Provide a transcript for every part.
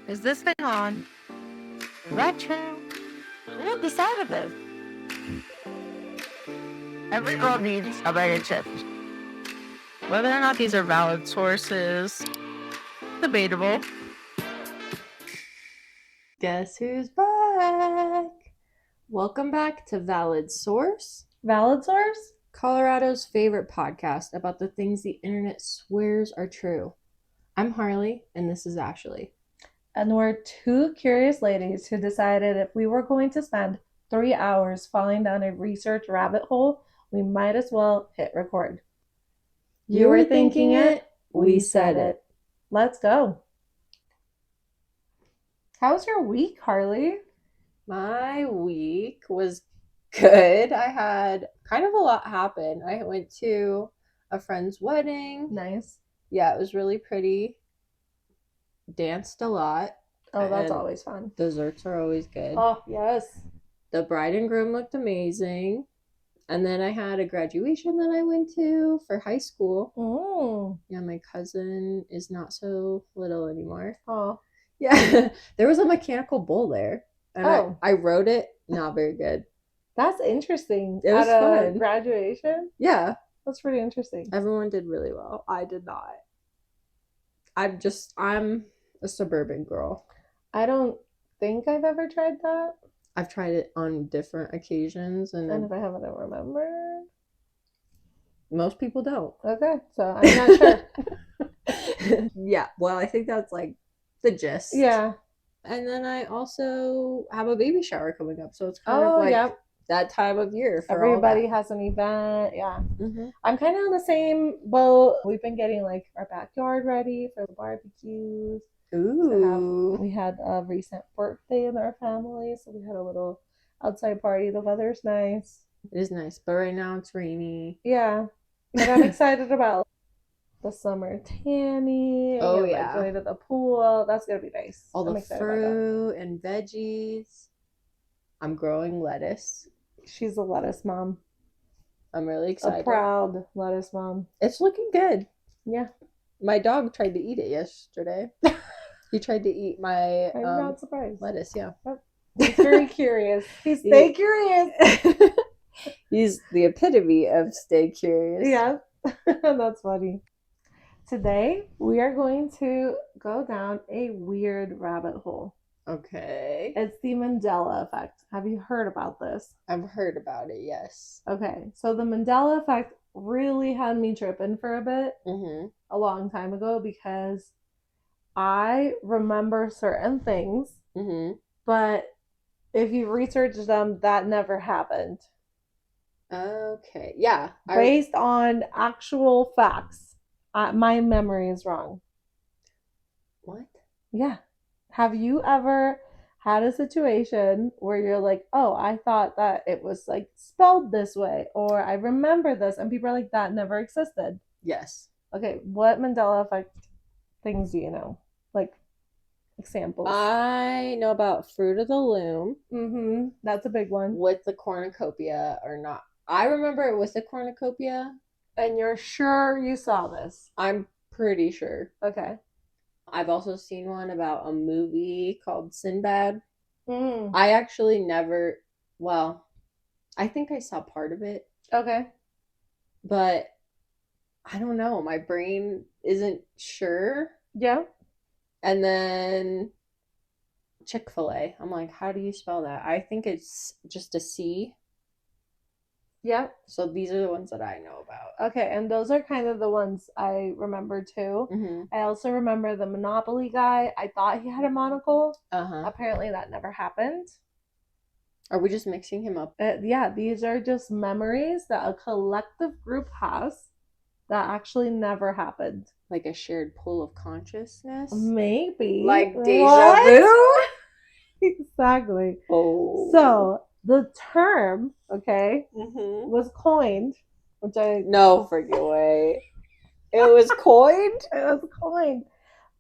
Is this thing on? Retro? Who decided this? Every girl needs a bag of chips. Whether or not these are valid sources, debatable. Guess who's back? Welcome back to Valid Source. Valid Source? Colorado's favorite podcast about the things the internet swears are true. I'm Harley, and this is Ashley. And we're two curious ladies who decided if we were going to spend 3 hours falling down a research rabbit hole, we might as well hit record. You were thinking it, we said it. Let's go. How was your week, Harley? My week was good. I had kind of a lot happen. I went to a friend's wedding. Nice. Yeah, it was really pretty. Danced a lot. Oh, that's And always fun. Desserts are always good. Oh, yes. The bride and groom looked amazing. And then I had a graduation that I went to for high school. Mm. Yeah, my cousin is not so little anymore. Oh. Yeah, there was a mechanical bull there. And Oh. I rode it. Not very good. That's interesting. It was At a fun. graduation? Yeah, That's pretty interesting. everyone did really well. I did not. I'm a suburban girl. I don't think I've ever tried that. I've tried it on different occasions, And and if I haven't, I don't remember. most people don't. Okay, so I'm not sure. Yeah, well, I think that's like the gist. Yeah. And then I also have a baby shower coming up, so it's kind of Oh, like yeah. that time of year for Everybody has an event. Yeah. Mm-hmm. I'm kind of on the same boat. We've been getting like our backyard ready for the barbecues. Ooh. We had a recent birthday in our family, so we had a little outside party. The weather's nice. It is nice, but right now it's rainy. Yeah. But I'm excited about the summer tanning. Oh, and, yeah. Going to the pool. That's going to be nice. All I'm the excited about that. fruit and veggies. I'm growing lettuce. She's a lettuce mom. I'm really A excited. proud lettuce mom. It's looking good. Yeah. My dog tried to eat it yesterday. He tried to eat my I'm not surprised. lettuce, yeah. He's very curious. He's stay curious. He's the epitome of stay curious. Yeah. That's funny. Today, we are going to go down a weird rabbit hole. Okay. It's the Mandela Effect. Have you heard about this? I've heard about it, yes. Okay, so the Mandela Effect really had me tripping for a bit, Mm-hmm. a long time ago, because I remember certain things, Mm-hmm. but if you research them, that never happened. Okay. Yeah. Based on actual facts, my memory is wrong. What? Yeah. Have you ever had a situation where you're like, oh, I thought that it was like spelled this way, or I remember this, and people are like, that never existed? Yes. Okay, what Mandela Effect things do you know? Like examples. I know about Fruit of the Loom That's a big one. with the cornucopia or not. I remember it with the cornucopia. And you're sure you saw this? I'm pretty sure. Okay. I've also seen one about a movie called Sinbad. Mm. I actually never, well, I think I saw part of it, Okay. but I don't know. My brain isn't sure. Yeah. And then Chick-fil-A. I'm like, how do you spell that? I think it's just a C. Yeah. So these are the ones that I know about. Okay, and those are kind of the ones I remember too. Mm-hmm. I also remember the Monopoly guy. I thought he had a monocle. Uh-huh. Apparently that never happened. Are we just mixing him up? Yeah, these are just memories that a collective group has that actually never happened. Like a shared pool of consciousness? Maybe. Like deja What? vu? Exactly. Oh. So the term, okay, Mm-hmm. was coined, which I No freaking way. It was coined? it was coined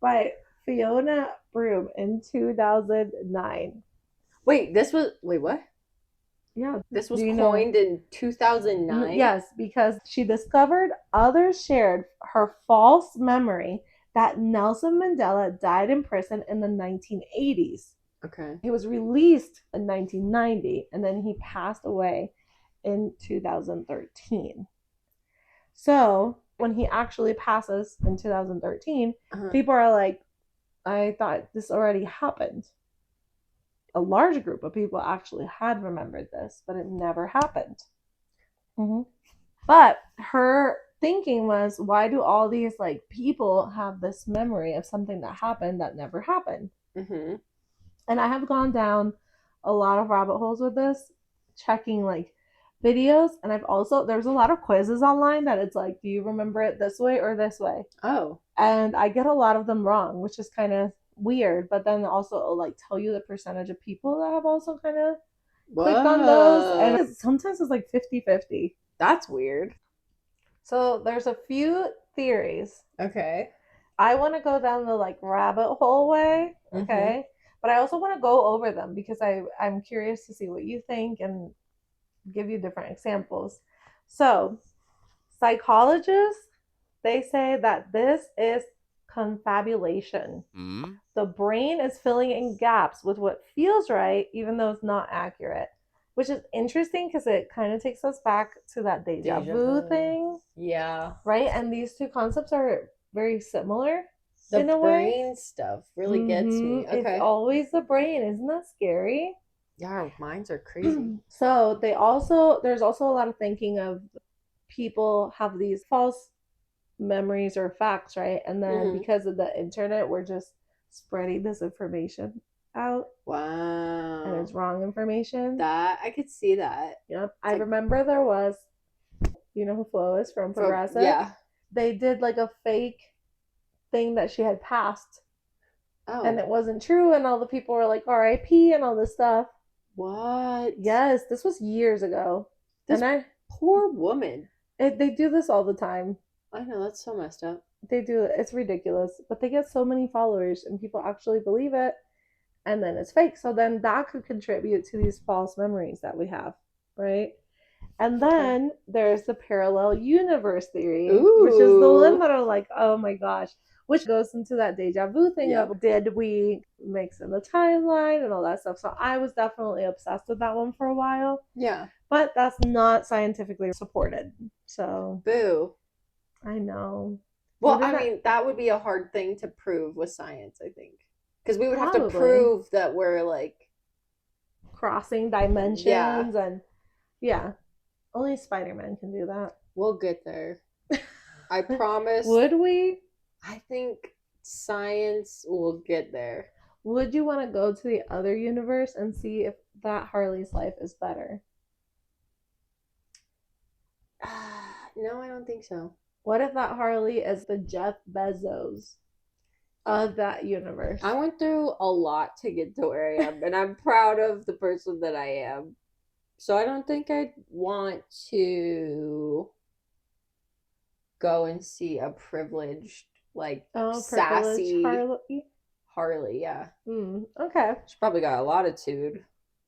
by Fiona Broom in 2009. Wait, what? Yeah. This was Do you know- coined in 2009? Yes, because she discovered others shared her false memory that Nelson Mandela died in prison in the 1980s. Okay. He was released in 1990, and then he passed away in 2013. So when he actually passes in 2013, people are like, I thought this already happened. A large group of people actually had remembered this, but it never happened. But her thinking was, why do all these like people have this memory of something that happened that never happened? And I have gone down a lot of rabbit holes with this, checking like videos, and there's a lot of quizzes online that it's like, do you remember it this way or this way? Oh. And I get a lot of them wrong, which is kind of weird, but then also it'll like tell you the percentage of people that have also kind of clicked on those, and sometimes it's like 50-50. That's weird. So there's a few theories. Okay. I want to go down the like rabbit hole way, okay? But I also want to go over them because I'm curious to see what you think and give you different examples. So psychologists, they say that this is confabulation. The brain is filling in gaps with what feels right, even though it's not accurate, which is interesting because it kind of takes us back to that deja vu thing. Yeah. Right? And these two concepts are very similar. The in a brain way. Stuff really gets me. Okay. It's always the brain. Isn't that scary? Yeah, our minds are crazy. So there's also a lot of thinking of people have these false memories or facts, right? And then because of the internet, we're just spreading this information out. Wow. And it's wrong information. That I could see that. Yep. I remember there was, you know who Flo is from Progressive? Yeah. They did like a fake thing that she had passed. Oh. And it wasn't true, and all the people were like RIP and all this stuff. What? Yes, this was years ago. This poor woman. They do this all the time. I know, that's so messed up. They do it. It's ridiculous. But they get so many followers, and people actually believe it, and then it's fake. So then that could contribute to these false memories that we have, right? And then there's the parallel universe theory, which is the one that I'm like, oh my gosh, which goes into that deja vu thing of did we mix in the timeline and all that stuff. So I was definitely obsessed with that one for a while. Yeah. But that's not scientifically supported. So. Boo. I know. Well, I mean, that would be a hard thing to prove with science, I think. Because we would have to prove that we're like crossing dimensions and yeah. Only Spider-Man can do that. We'll get there. I promise. Would we? I think science will get there. Would you want to go to the other universe and see if that Harley's life is better? No, I don't think so. What if that Harley is the Jeff Bezos of that universe? I went through a lot to get to where I am, and I'm proud of the person that I am. So I don't think I'd want to go and see a privileged, like, sassy Harley, yeah. Okay. She probably got a lot of attitude.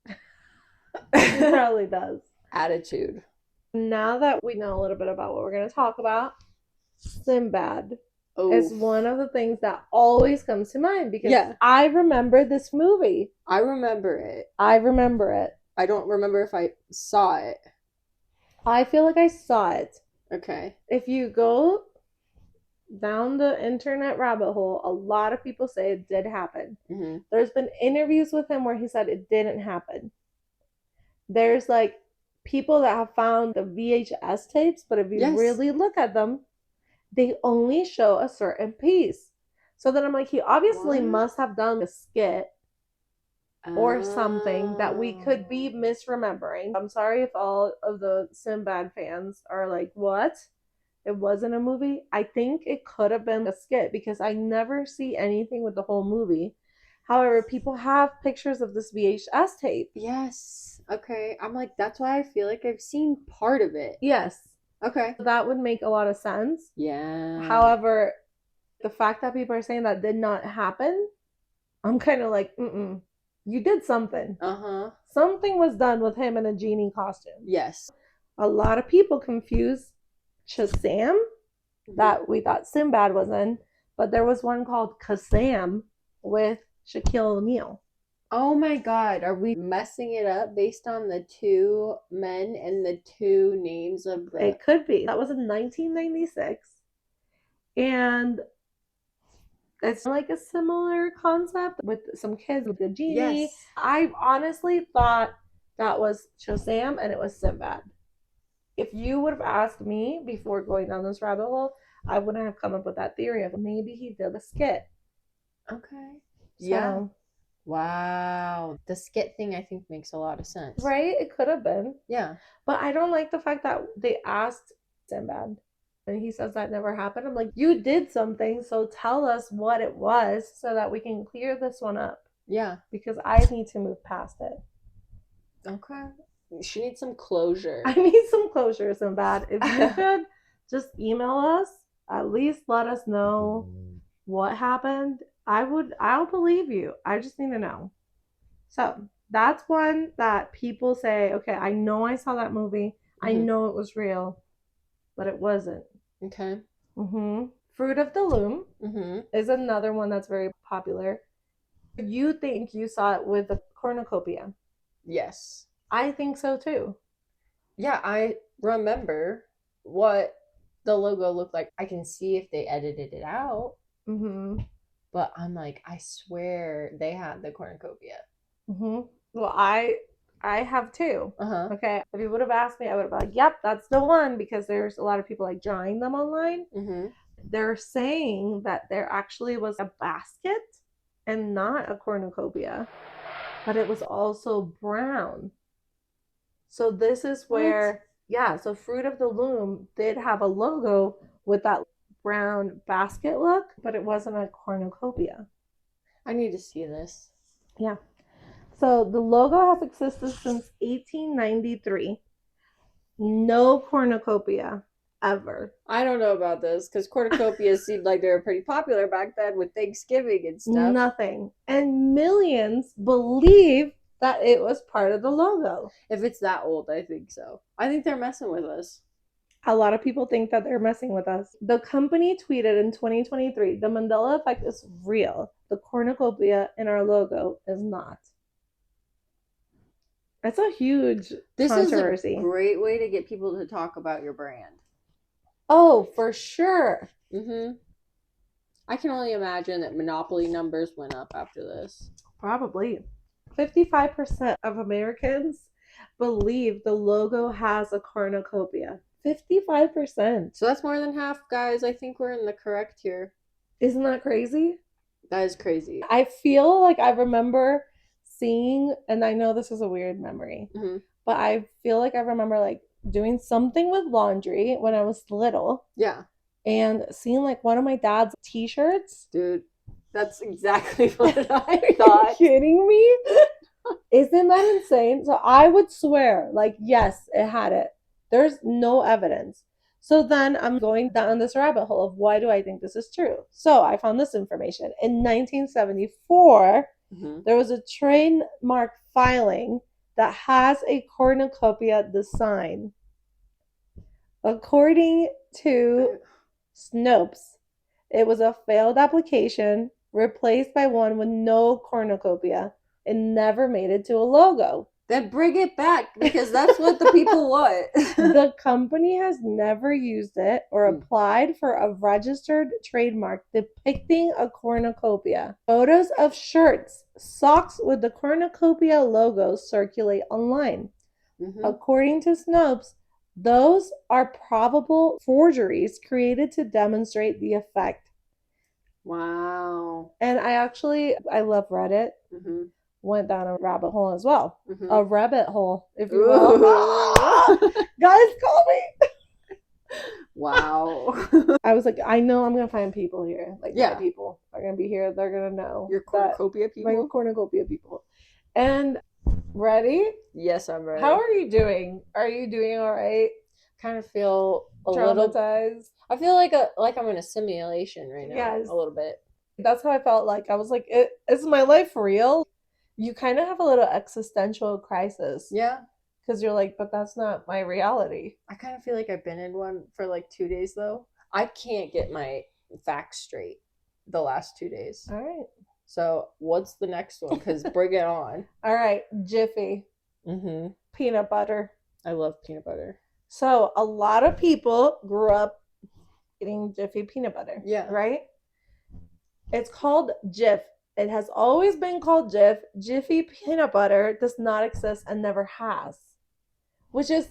She probably does. Attitude. Now that we know a little bit about what we're going to talk about, Sinbad is one of the things that always comes to mind because I remember this movie. I remember it. I don't remember if I saw it. I feel like I saw it. Okay. If you go down the internet rabbit hole, a lot of people say it did happen. There's been interviews with him where he said it didn't happen. There's like people that have found the VHS tapes, but if you really look at them, they only show a certain piece. So then I'm like, he obviously must have done a skit or something that we could be misremembering. I'm sorry if all of the Sinbad fans are like, what? It wasn't a movie? I think it could have been a skit because I never see anything with the whole movie. However, people have pictures of this VHS tape. Yes. Okay. I'm like, that's why I feel like I've seen part of it. Yes. Okay. That would make a lot of sense. Yeah. However, the fact that people are saying that did not happen, I'm kind of like, you did something. Something was done with him in a genie costume. Yes. A lot of people confuse Shazam, that we thought Sinbad was in, but there was one called Kazam with Shaquille O'Neal. Oh my God, are we messing it up based on the two men and the two names of the... It could be. That was in 1996. And it's like a similar concept with some kids with the genie. Yes. I honestly thought that was Shazam and it was Sinbad. If you would have asked me before going down this rabbit hole, I wouldn't have come up with that theory of maybe he did a skit. Okay. So, Yeah. Wow. The skit thing I think makes a lot of sense. right? It could have been. Yeah. But I don't like the fact that they asked Sinbad and he says that never happened. I'm like, you did something, so tell us what it was so that we can clear this one up. Yeah. Because I need to move past it. Okay. She needs some closure. I need some closure, Sinbad. If you could just email us, at least let us know what happened. I'll believe you. I just need to know. So that's one that people say, okay, I know I saw that movie. I know it was real, but it wasn't. Okay. Fruit of the Loom is another one that's very popular. You think you saw it with the cornucopia? Yes. I think so too. Yeah, I remember what the logo looked like. I can see if they edited it out. But I'm like, I swear they had the cornucopia. Well, I have too. Okay. If you would have asked me, I would have been like, yep, that's the one, because there's a lot of people like drawing them online. They're saying that there actually was a basket and not a cornucopia, but it was also brown. So this is where, so Fruit of the Loom did have a logo with that brown basket look, but it wasn't a cornucopia. I need to see this. Yeah. So the logo has existed since 1893. No cornucopia ever. I don't know about this because cornucopias seemed like they were pretty popular back then with Thanksgiving and stuff. Nothing. And millions believe that it was part of the logo. If it's that old, I think so. I think they're messing with us. A lot of people think that they're messing with us. The company tweeted in 2023, the Mandela Effect is real. The cornucopia in our logo is not. That's a huge controversy. This is a great way to get people to talk about your brand. Oh, for sure. I can only imagine that Monopoly numbers went up after this. Probably. 55% of Americans believe the logo has a cornucopia. 55%. So that's more than half, guys. I think we're in the correct here. Isn't that crazy? That is crazy. I feel like I remember seeing, and I know this is a weird memory, but I feel like I remember like doing something with laundry when I was little. Yeah. And seeing like one of my dad's t-shirts. Dude, that's exactly what I thought. Are you kidding me? Isn't that insane? So I would swear, like, yes, it had it. There's no evidence. So then I'm going down this rabbit hole of why do I think this is true? So I found this information. In 1974, there was a trademark filing that has a cornucopia design. According to Snopes, it was a failed application replaced by one with no cornucopia. It never made it to a logo. Then bring it back because that's what the people want. The company has never used it or applied for a registered trademark depicting a cornucopia. Photos of shirts, socks with the cornucopia logo circulate online. According to Snopes, those are probable forgeries created to demonstrate the effect. Wow. And I love Reddit. Went down a rabbit hole as well. A rabbit hole, if you will. Guys, call me. Wow. I was like, I know I'm going to find people here. Like, my people are going to be here. They're going to know. Your cornucopia people? My cornucopia people. And ready? Yes, I'm ready. How are you doing? Are you doing all right? Kind of feel a traumatized. I feel like I'm in a simulation right now. Yes. A little bit. That's how I felt. Like I was like, is my life real? You kind of have a little existential crisis. Yeah. Because you're like, but that's not my reality. I kind of feel like I've been in one for like 2 days though. I can't get my facts straight. the last 2 days. All right. So what's the next one? Because bring it on. All right. Jiffy. Mm-hmm. Peanut butter. I love peanut butter. So a lot of people grew up eating Jiffy peanut butter. Yeah. Right? It's called Jif. It has always been called Jif. Jiffy peanut butter does not exist and never has. Which is,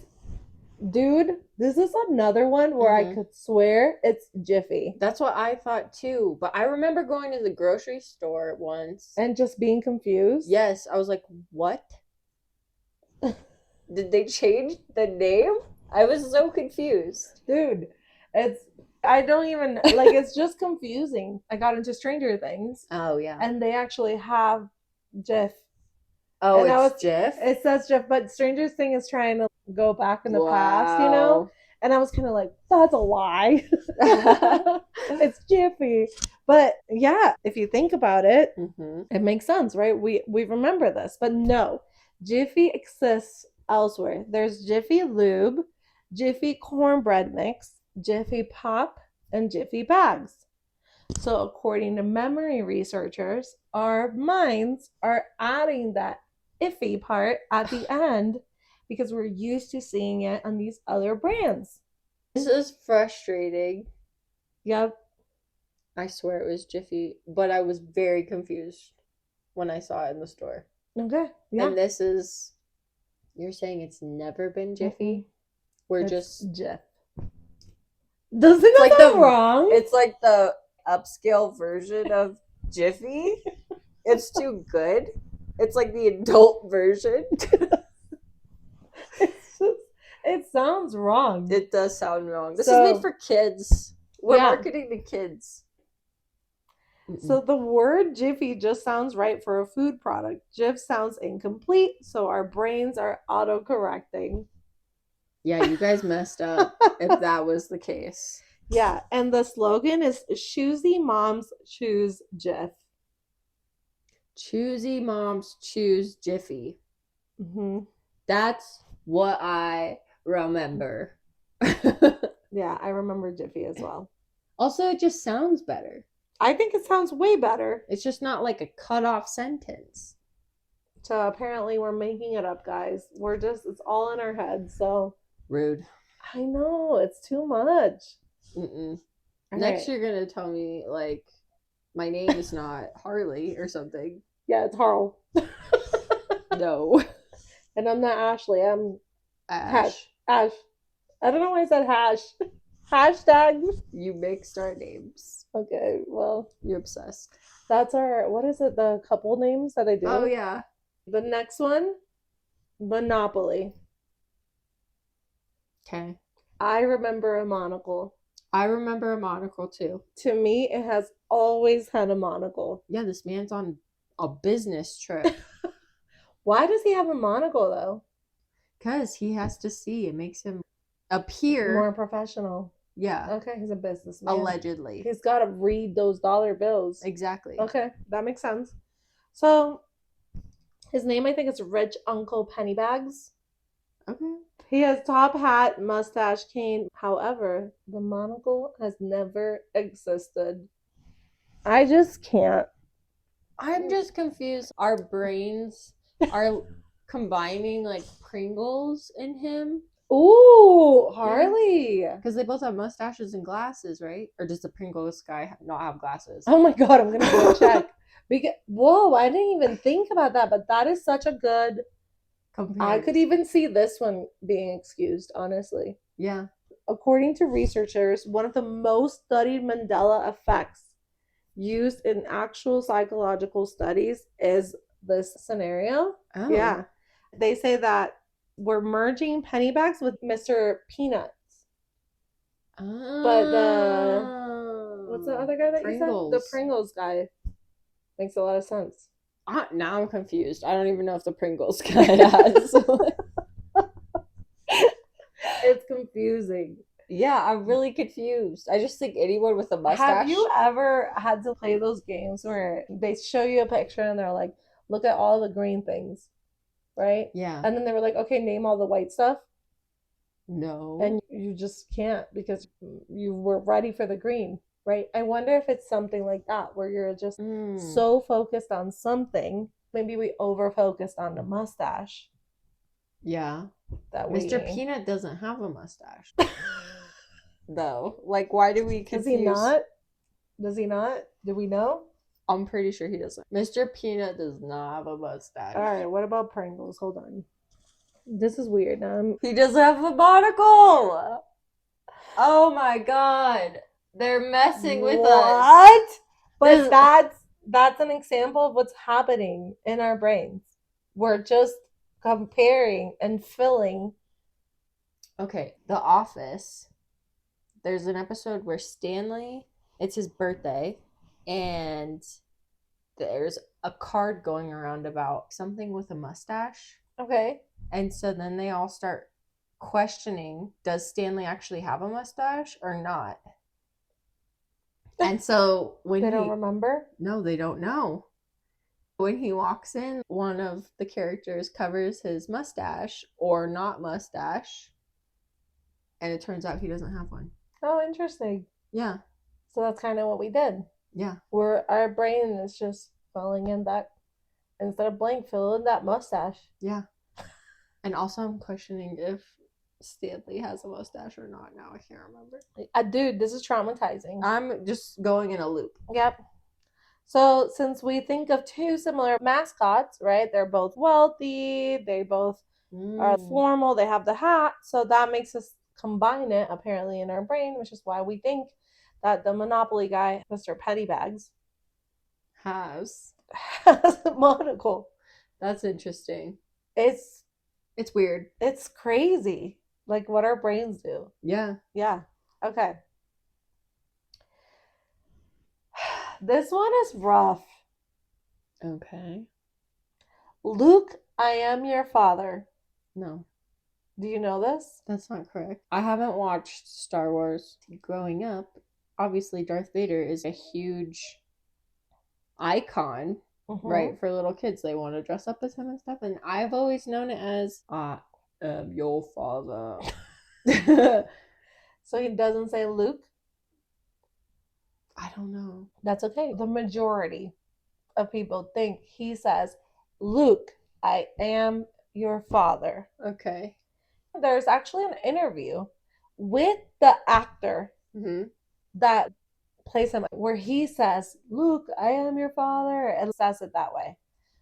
dude, this is another one where I could swear it's Jiffy. That's what I thought too. But I remember going to the grocery store once. And just being confused. Yes. I was like, what? Did they change the name? I was so confused. Dude, I don't even, like, it's just confusing. I got into Stranger Things. Oh, yeah. And they actually have Jif. Oh, and it's Jif? It says Jif, but Stranger Things is trying to go back in the past, you know? And I was kind of like, that's a lie. It's Jiffy. But yeah, if you think about it, it makes sense, right? We remember this. But no, Jiffy exists elsewhere. There's Jiffy Lube, Jiffy Cornbread Mix, Jiffy Pop, and Jiffy Bags. So according to memory researchers, our minds are adding that iffy part at the end because we're used to seeing it on these other brands. This is frustrating. Yep. I swear it was Jiffy, but I was very confused when I saw it in the store. Okay. Yeah. And this is, you're saying it's never been Jiffy? We're it's just Jif. Doesn't it like sound wrong? It's like the upscale version of Jiffy. It's too good. It's like the adult version. It sounds wrong. It does sound wrong. This is made for kids. We're marketing to kids. So the word Jiffy just sounds right for a food product. Jif sounds incomplete, so our brains are auto-correcting. Yeah, you guys messed up if that was the case. Yeah, and the slogan is Choosy Moms Choose Jif. Choosy moms choose Jiffy. That's what I remember. Yeah, I remember Jiffy as well. Also, it just sounds better. I think it sounds way better. It's just not like a cut-off sentence. So apparently we're making it up, guys. It's all in our heads, so. Rude. I know, it's too much. Next you're going to tell me, like, my name is not Harley or something. Yeah, it's Harl. No. And I'm not Ashley, I'm Ash. Ash. I don't know why I said hash. Hashtag. You mixed our names. Okay, well. You're obsessed. That's what is it, the couple names that I do? Oh, yeah. The next one, Monopoly. Okay. I remember a monocle. I remember a monocle, too. To me, it has always had a monocle. Yeah, this man's on a business trip. Why does he have a monocle, though? Because he has to see. It makes him appear more professional. Yeah. Okay, he's a businessman. Allegedly. He's got to read those dollar bills. Exactly. Okay, that makes sense. So, his name, I think, is Rich Uncle Pennybags. Okay. He has top hat, mustache, cane. However, the monocle has never existed. I just can't. I'm just confused. Our brains are combining like Pringles in him. Ooh, Harley. Because they both have mustaches and glasses, right? Or does the Pringles guy not have glasses? Oh my God, I'm going to go check. Whoa, I didn't even think about that, but that is such a good comparison. I could even see this one being excused, honestly. Yeah. According to researchers, one of the most studied Mandela effects used in actual psychological studies is this scenario. Oh. Yeah. They say that we're merging Pennybags with Mr. Peanuts. Oh. But what's the other guy that Pringles. you said? The Pringles guy. Makes a lot of sense. Now I'm confused. I don't even know if the Pringles guy has. It's confusing. Yeah, I'm really confused. I just think anyone with a mustache. Have you ever had to play those games where they show you a picture and they're like, look at all the green things, right? Yeah. And then they were like, okay, name all the white stuff. No. And you just can't because you were ready for the green, right? I wonder if it's something like that where you're just so focused on something. Maybe we over focused on the mustache. Yeah. That Mr. Peanut doesn't have a mustache. Though. Like, why do we confuse? Does he not? Does he not? Do we know? I'm pretty sure he doesn't. Mr. Peanut does not have a mustache. All right, what about Pringles? Hold on. This is weird. He doesn't have a monocle. Oh my god. They're messing with us. What? But that's an example of what's happening in our brains. We're just comparing and filling. Okay, The Office. There's an episode where Stanley, it's his birthday, and there's a card going around about something with a mustache. Okay. And so then they all start questioning, does Stanley actually have a mustache or not? And so when they don't remember? No, they don't know. When he walks in, one of the characters covers his mustache or not mustache, and it turns out he doesn't have one. Oh, interesting. Yeah. So that's kind of what we did. Yeah. Where our brain is just filling in that, instead of blank, fill in that mustache. Yeah. And also I'm questioning if Stanley has a mustache or not now. I can't remember. Dude, this is traumatizing. I'm just going in a loop. Yep. So since we think of two similar mascots, right? They're both wealthy. They both are formal. They have the hat. So that makes us combine it apparently in our brain, which is why we think that the Monopoly guy, Mr. Pettybags, has a monocle. That's interesting. It's weird. It's crazy. Like what our brains do. Yeah. Yeah. Okay. This one is rough. Okay. Luke, I am your father. No. Do you know this? That's not correct. I haven't watched Star Wars. Growing up, obviously Darth Vader is a huge icon, right? For little kids. They want to dress up as him and stuff. And I've always known it as, I am your father. So he doesn't say Luke? I don't know. That's okay. The majority of people think he says, Luke, I am your father. Okay. There's actually an interview with the actor that plays him where he says, Luke, I am your father, and says it that way.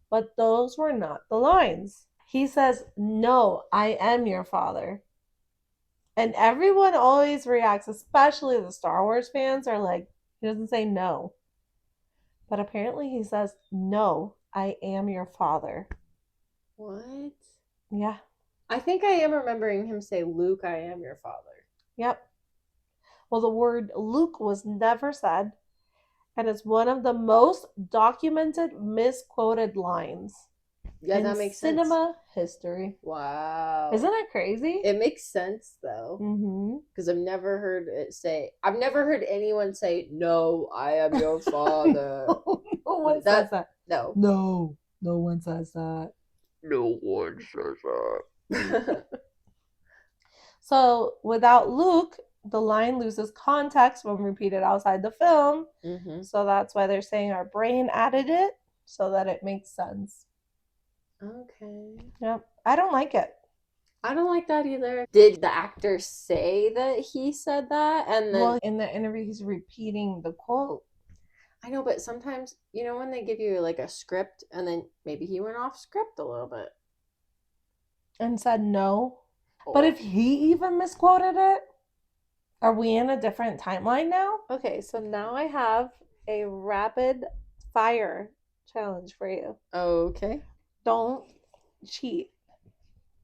But those were not the lines. He says, no, I am your father. And everyone always reacts, especially the Star Wars fans are like, he doesn't say no. But apparently he says, no, I am your father. What? Yeah. I think I am remembering him say, Luke, I am your father. Yep. Well, the word Luke was never said, and it's one of the most documented misquoted lines in that makes cinema history. Wow. Isn't that crazy? It makes sense, though. Because I've never heard anyone say, no, I am your father. No one says that. No. No one says that. No one says that. So without Luke, the line loses context when repeated outside the film. So that's why they're saying our brain added it so that it makes sense. Okay. Yep. I don't like it. I don't like that either. Did the actor say that he said that? And then, well, in the interview, he's repeating the quote. I know, but sometimes, you know, when they give you like a script and then maybe he went off script a little bit. And said no. But if he even misquoted it, are we in a different timeline now? Okay, so now I have a rapid fire challenge for you. Okay. Don't cheat.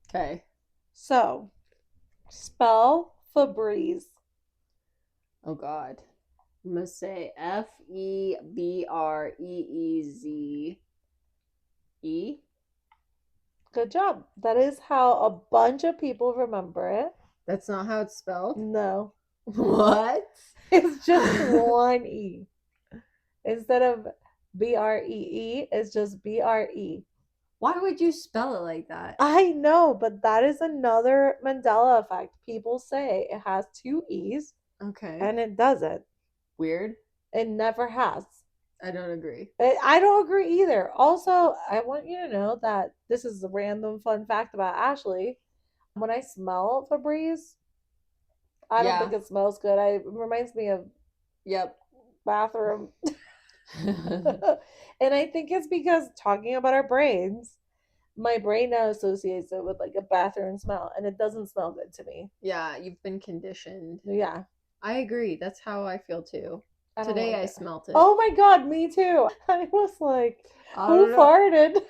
Okay. So, spell Febreze. Oh, God. I'm going to say F-E-B-R-E-E-Z-E. Good job. That is how a bunch of people remember it. That's not how it's spelled? No. What? It's just one E. Instead of B-R-E-E, it's just B-R-E. Why would you spell it like that? I know, but that is another Mandela effect. People say it has two E's. Okay. And it doesn't. weird. It never has. I don't agree. I don't agree either. Also, I want you to know that this is a random fun fact about Ashley. When I smell Febreze, I don't Yeah. think it smells good. It reminds me of Yep. bathroom. And I think it's because talking about our brains, my brain now associates it with like a bathroom smell, and it doesn't smell good to me. Yeah, you've been conditioned. Yeah. I agree. That's how I feel too. I don't Today like I it. smelt it. Oh my god, me too. I was like, I who don't know. farted?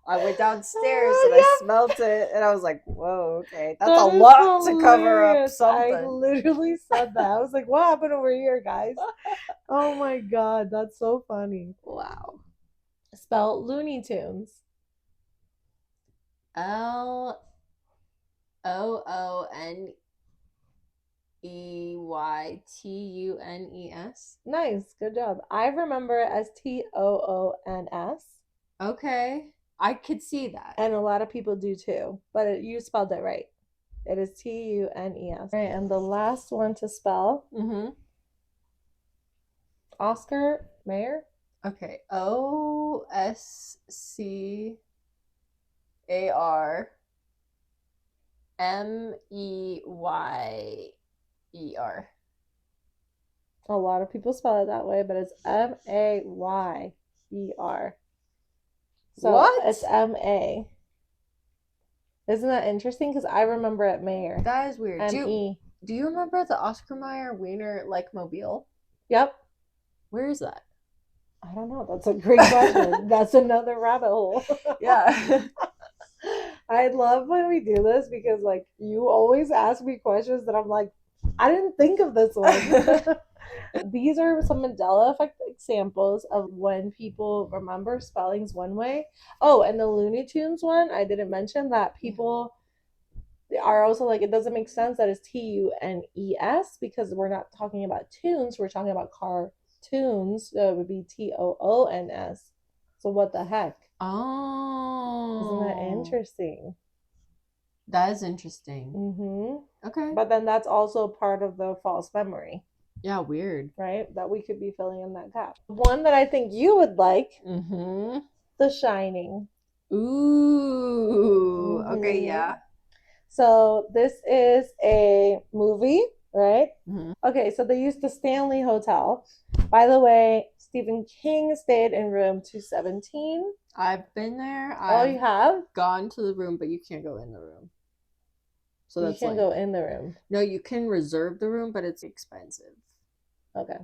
I went downstairs and Yep. I smelt it, and I was like, "Whoa, okay, that's That a is lot to cover up hilarious. I something." literally said that. I was like, what happened over here, guys? Oh my god, that's so funny. Wow. Spell Looney Tunes. Looneytunes. Nice, good job. I remember it as Toons. Okay, I could see that. And a lot of people do too, but you spelled it right. It is Tunes. All right, and the last one to spell, Oscar Mayer. Okay, OSCARMEYER. A lot of people spell it that way, but it's Mayer. So What? it's MA. Isn't that interesting? Because I remember it Mayer. That is weird. M-E. Do you remember the Oscar Mayer Wiener like mobile? Yep. Where is that? I don't know. That's a great question. That's another rabbit hole. Yeah. I love when we do this because like you always ask me questions that I'm like, I didn't think of this one. These are some Mandela Effect examples of when people remember spellings one way. Oh, and the Looney Tunes one, I didn't mention that people are also like, it doesn't make sense that it's Tunes because we're not talking about tunes, we're talking about cartoons. So it would be Toons. So what the heck? Oh. Isn't that interesting? That is interesting. Okay. But then that's also part of the false memory. Yeah, weird. Right? That we could be filling in that gap. One that I think you would like, The Shining. Ooh. Okay, yeah. So this is a movie, right? Okay, so they used the Stanley Hotel. By the way, Stephen King stayed in room 217. I've been there. You have? Gone to the room, but you can't go in the room. So you can't go in the room. No, you can reserve the room, but it's expensive. Okay.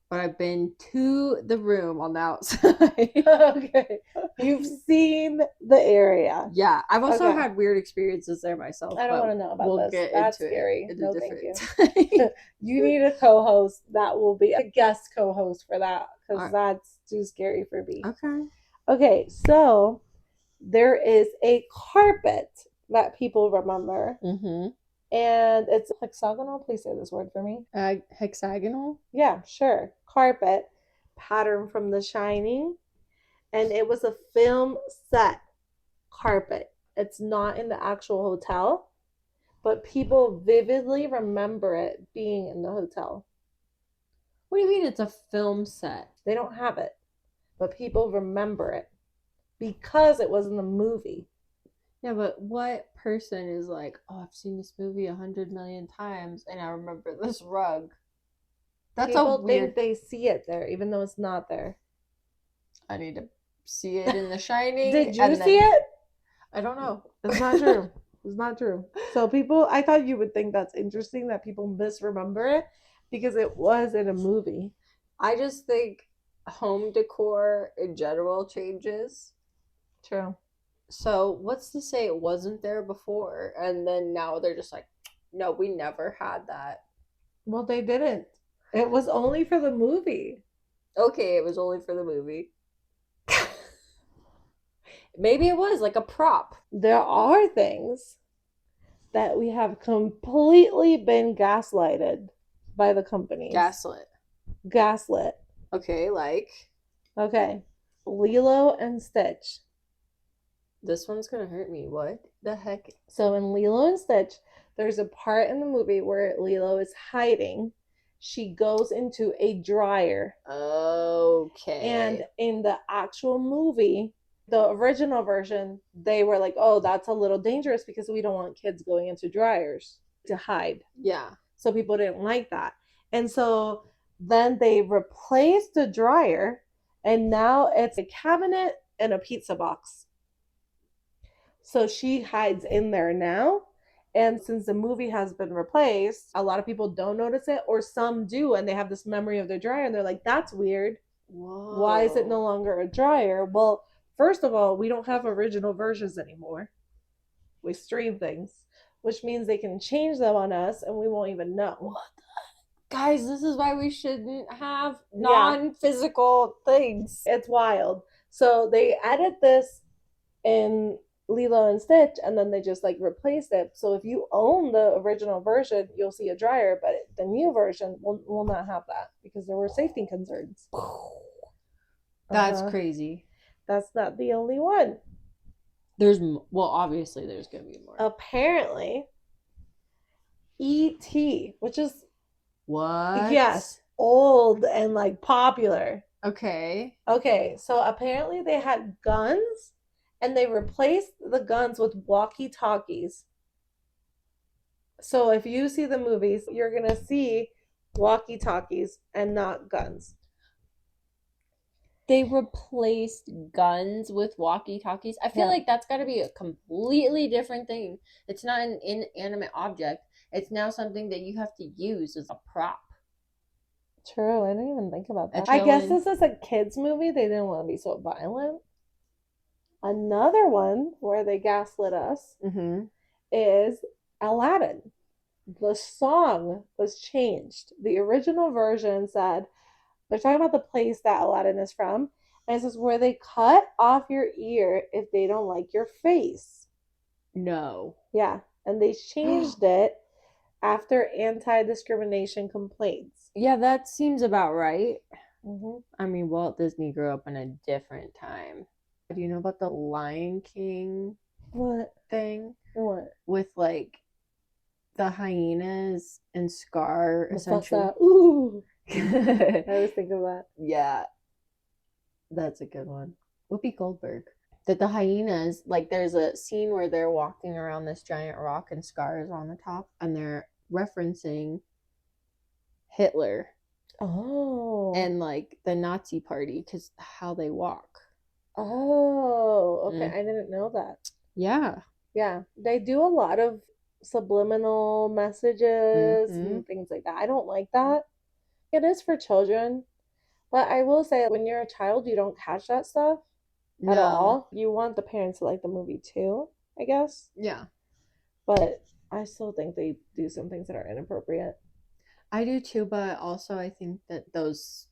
But I've been to the room on the outside. Okay. You've seen the area. Yeah. I've also had weird experiences there myself. I don't want to know about this. That's scary. No, thank you. You need a co-host that will be a guest co-host for that because that's too scary for me. Okay, so there is a carpet that people remember. And it's hexagonal. Please say this word for me. Hexagonal? Yeah, sure. Carpet pattern from The Shining. And it was a film set carpet. It's not in the actual hotel, but people vividly remember it being in the hotel. What do you mean it's a film set? They don't have it, but people remember it because it was in the movie. Yeah, but what person is like, oh, I've seen this movie 100 million times and I remember this rug? That's people think they see it there, even though it's not there. I need to see it in The Shining. Did you see it? I don't know. It's not true. It's not true. So people, I thought you would think that's interesting that people misremember it because it was in a movie. I just think home decor in general changes. True. So what's to say it wasn't there before and then now they're just like, no, we never had that. Well, they didn't. It was only for the movie. Okay, it was only for the movie. Maybe it was like a prop. There are things that we have completely been gaslighted by the companies. Gaslit. Okay, like? Okay. Lilo and Stitch. This one's gonna hurt me. What the heck? So in Lilo and Stitch, there's a part in the movie where Lilo is hiding. she goes into a dryer. Okay. And in the actual movie, the original version, they were like, oh, that's a little dangerous because we don't want kids going into dryers to hide. Yeah. So people didn't like that. And so then they replaced the dryer, and now it's a cabinet and a pizza box. So she hides in there now. And since the movie has been replaced, a lot of people don't notice it, or some do, and they have this memory of their dryer, and they're like, that's weird. Whoa. Why is it no longer a dryer? Well, first of all, we don't have original versions anymore. We stream things, which means they can change them on us and we won't even know. What the? Guys, this is why we shouldn't have non-physical things. It's wild. So they added this in Lilo and Stitch, and then they just like replaced it. So if you own the original version, you'll see a dryer, but the new version will not have that because there were safety concerns. That's crazy. That's not the only one. Obviously there's gonna be more. Apparently, E.T., which is what? Yes, old and like popular. Okay, so apparently they had guns, and they replaced the guns with walkie-talkies. So if you see the movies, you're gonna see walkie-talkies and not guns. They replaced guns with walkie-talkies. I feel like that's got to be a completely different thing. It's not an inanimate object. It's now something that you have to use as a prop. True, I didn't even think about that. I guess this is a kids movie. They didn't want to be so violent. Another one where they gaslit us is Aladdin. The song was changed. The original version said, they're talking about the place that Aladdin is from, and it says where they cut off your ear if they don't like your face. No. Yeah, and they changed it after anti-discrimination complaints. Yeah, that seems about right. I mean, Walt Disney grew up in a different time. Do you know about the Lion King thing? What? With like the hyenas and Scar, essentially. Ooh. I always think of that. Yeah, that's a good one. Whoopi Goldberg. That the hyenas, like, there's a scene where they're walking around this giant rock and Scar is on the top, and they're referencing Hitler. Oh. And like the Nazi party, because how they walk. Oh, okay. I didn't know that. Yeah. Yeah, they do a lot of subliminal messages and things like that. I don't like that. It is for children, but I will say when you're a child, you don't catch that stuff at all. You want the parents to like the movie too, I guess. Yeah. But I still think they do some things that are inappropriate. I do too, but also I think that those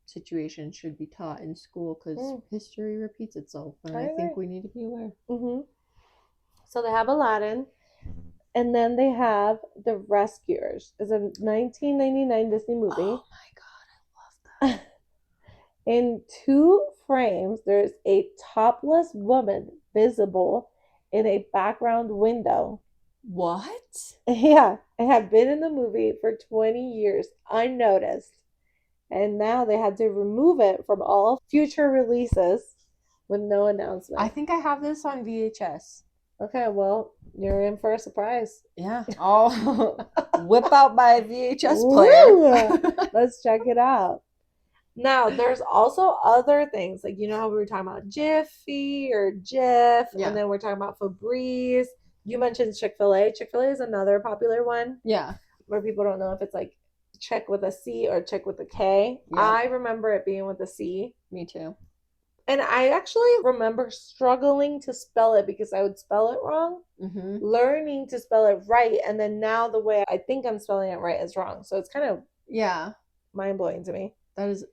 situations should be taught in school because history repeats itself, and I think we need to be aware. So they have Aladdin, and then they have The Rescuers. It's a 1999 Disney movie. Oh my god, I love that. In 2 frames, there's a topless woman visible in a background window. What? Yeah, it had been in the movie for 20 years, unnoticed. And now they had to remove it from all future releases with no announcement. I think I have this on VHS. Okay, well, you're in for a surprise. Yeah, I'll whip out my VHS player. Let's check it out. Now, there's also other things, like, you know how we were talking about Jiffy or Jif, and then we're talking about Febreze. You mentioned Chick-fil-A. Chick-fil-A is another popular one. Yeah. Where people don't know if it's like Chick with a C or Chick with a K. Yeah. I remember it being with a C. Me too. And I actually remember struggling to spell it because I would spell it wrong. Learning to spell it right. And then now the way I think I'm spelling it right is wrong. So it's kind of mind-blowing to me. That is...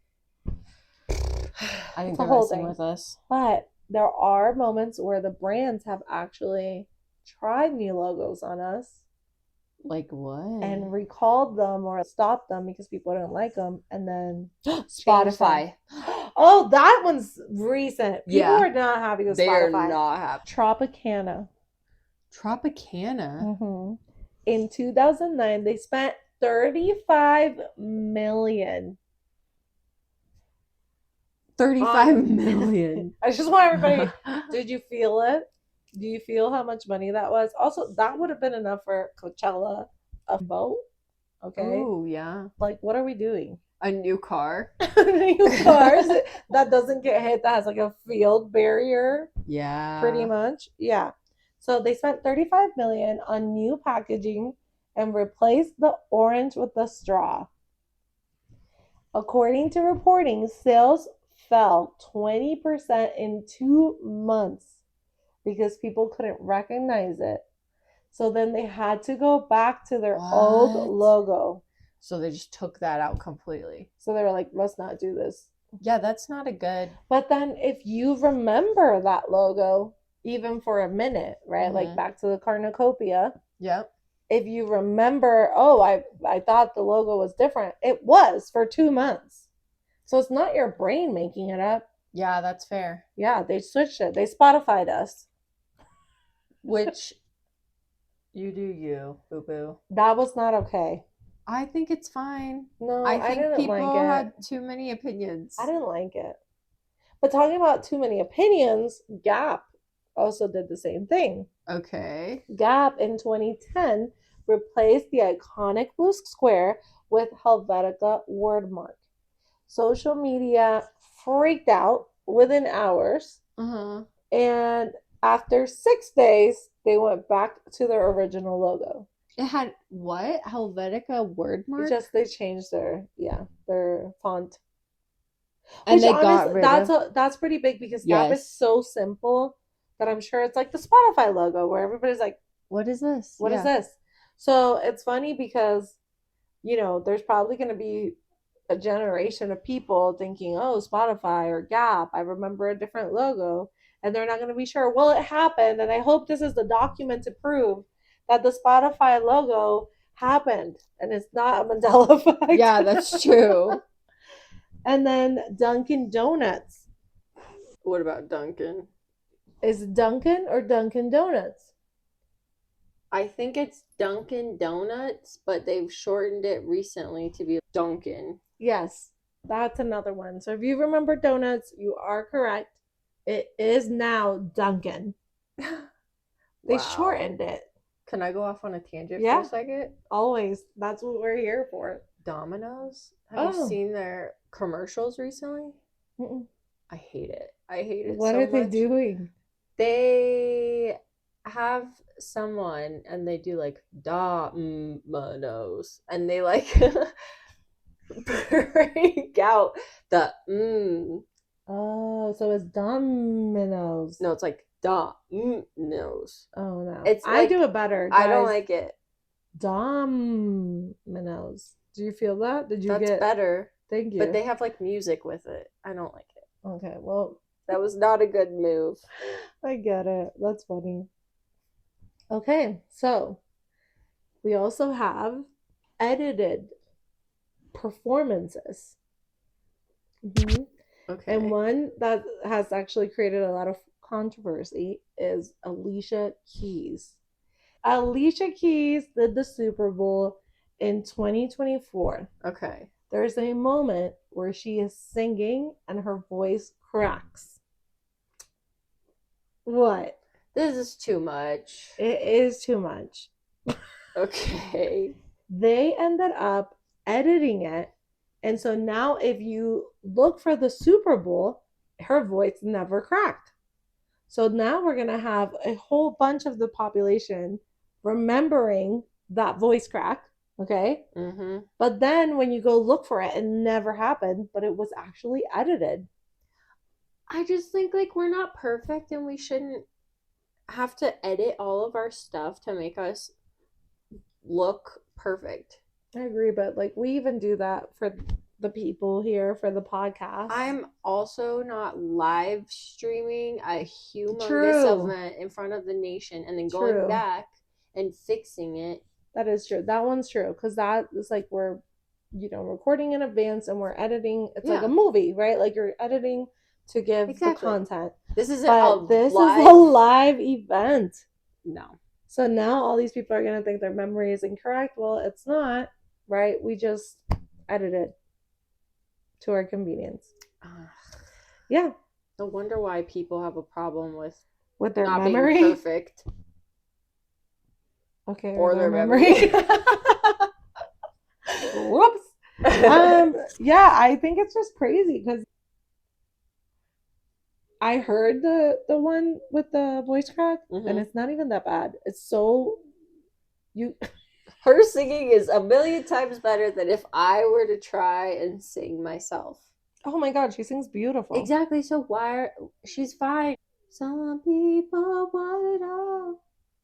I think they're messing with us. But there are moments where the brands have actually tried new logos on us. Like what? And recalled them or stopped them because people didn't like them. And then Spotify. Oh, that one's recent. People are not happy with Spotify. They are not happy. Tropicana. Tropicana? In 2009, they spent $35 million. 35 million. I just want everybody. Did you feel it? Do you feel how much money that was? Also, that would have been enough for Coachella, a boat. Okay. Oh, yeah. Like, what are we doing? A new car. New cars that doesn't get hit, that has like a field barrier. Yeah. Pretty much. Yeah. So they spent $35 million on new packaging and replaced the orange with the straw. According to reporting, sales fell 20% in 2 months because people couldn't recognize it. So then they had to go back to their old logo. So they just took that out completely. So they were like, let's not do this. Yeah, that's not a good. But then if you remember that logo, even for a minute, right? Like back to the cornucopia. Yep. If you remember, oh, I thought the logo was different. It was for 2 months. So it's not your brain making it up. Yeah, that's fair. Yeah, they switched it. They Spotified us. Which you do you, boo-boo. That was not okay. I think it's fine. No, I think didn't people like it. had too many opinions. I didn't like it. But talking about too many opinions, Gap also did the same thing. Okay. Gap in 2010 replaced the iconic blue square with Helvetica wordmark. Social media freaked out within hours. And after 6 days, they went back to their original logo. It had what? Helvetica wordmark? Just they changed their font. And they got rid of. That's pretty big because Gap is so simple that I'm sure it's like the Spotify logo where everybody's like, what is this? What is this? So it's funny because, there's probably going to be a generation of people thinking, oh, Spotify or Gap, I remember a different logo. And they're not going to be sure. Well, it happened. And I hope this is the document to prove that the Spotify logo happened. And it's not a Mandela Effect. Yeah, that's true. And then Dunkin' Donuts. What about Dunkin'? Is it Dunkin' or Dunkin' Donuts? I think it's Dunkin' Donuts, but they've shortened it recently to be Dunkin'. Yes, that's another one. So if you remember donuts, you are correct. It is now Dunkin'. They shortened it. Can I go off on a tangent for a second? Always. That's what we're here for. Domino's? Have you seen their commercials recently? Mm-mm. I hate it. I hate it What so are they much. doing? They have someone and they do like Domino's and they like break out the Oh, so it's Domino's. No, it's like Domino's. Oh no. I do it better. Guys. I don't like it. Domino's. Do you feel that? That's better. Thank you. But they have like music with it. I don't like it. Okay, well, that was not a good move. I get it. That's funny. Okay, so we also have edited performances. Okay. And one that has actually created a lot of controversy is Alicia Keys. Alicia Keys did the Super Bowl in 2024. Okay. There's a moment where she is singing and her voice cracks. What? This is too much. It is too much. Okay. They ended up editing it. And so now if you look for the Super Bowl, her voice never cracked. So now we're going to have a whole bunch of the population remembering that voice crack. Okay. But then when you go look for it, it never happened, but it was actually edited. I just think like we're not perfect and we shouldn't have to edit all of our stuff to make us look perfect. I agree, but like we even do that for the people here for the podcast. I'm also not live streaming a humongous event in front of the nation and then going back and fixing it. That is true. That one's true because that is like we're, recording in advance and we're editing. It's like a movie, right? Like you're editing to give the content. This is a live event. No. So now all these people are going to think their memory is incorrect. Well, it's not. right? We just edit it to our convenience. Yeah. No wonder why people have a problem with Their not memory. being perfect. Okay. Or their memory. Whoops. Yeah, I think it's just crazy because I heard the one with the voice crack, and it's not even that bad. It's so her singing is a million times better than if I were to try and sing myself. Oh my god, she sings beautiful. Exactly. So why she's fine. Some people want it all,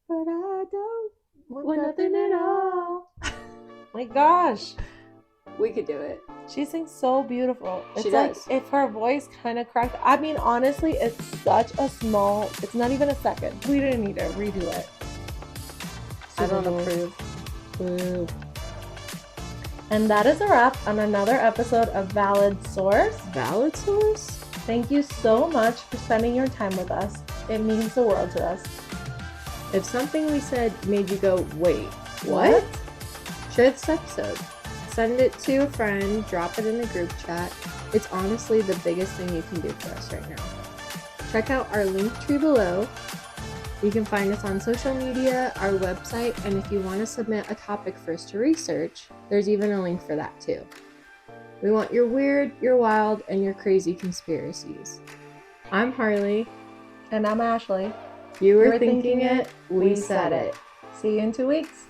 but I don't want nothing at all. My gosh. We could do it. She sings so beautiful. It's She like does. if her voice kind of cracked. I mean, honestly, it's such a small. It's not even a second. We didn't need to redo it. I don't approve. Boo. And that is a wrap on another episode of Valid Source. Valid source? Thank you so much for spending your time with us. It means the world to us. If something we said made you go, wait, what? Share this episode. Send it to a friend, drop it in a group chat. It's honestly the biggest thing you can do for us right now. Check out our link tree below. You can find us on social media, our website, and if you want to submit a topic for us to research, there's even a link for that too. We want your weird, your wild, and your crazy conspiracies. I'm Harley. And I'm Ashley. You were thinking it, we said it. See you in 2 weeks.